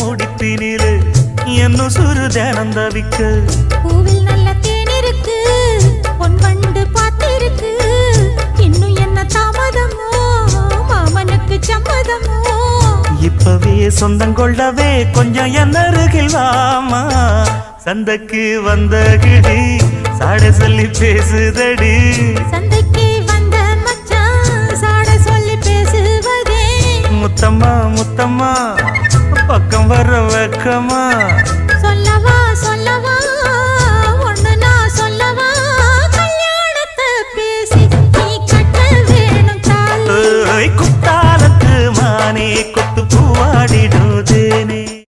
துடிப்பினிலே என்னும் சுரு தினம் தவிக்க பூவில் நல்ல தேன் இருக்கு பொன் வண்டு பார்த்திருக்கு இன்னும் என்ன தாமதமோ மாமனுக்கு சம்மதமோ இப்பவே சொந்தம் கொள்ளவே கொஞ்சம் என் அருகில் வாமா சந்தைக்கு வந்த கிடி சாட சொல்லி பேசுதடி சந்தைக்கு வந்த மச்சான் சாட சொல்லி பேசுவதே முத்தம்மா முத்தம்மா பக்கம் வர வெக்கமா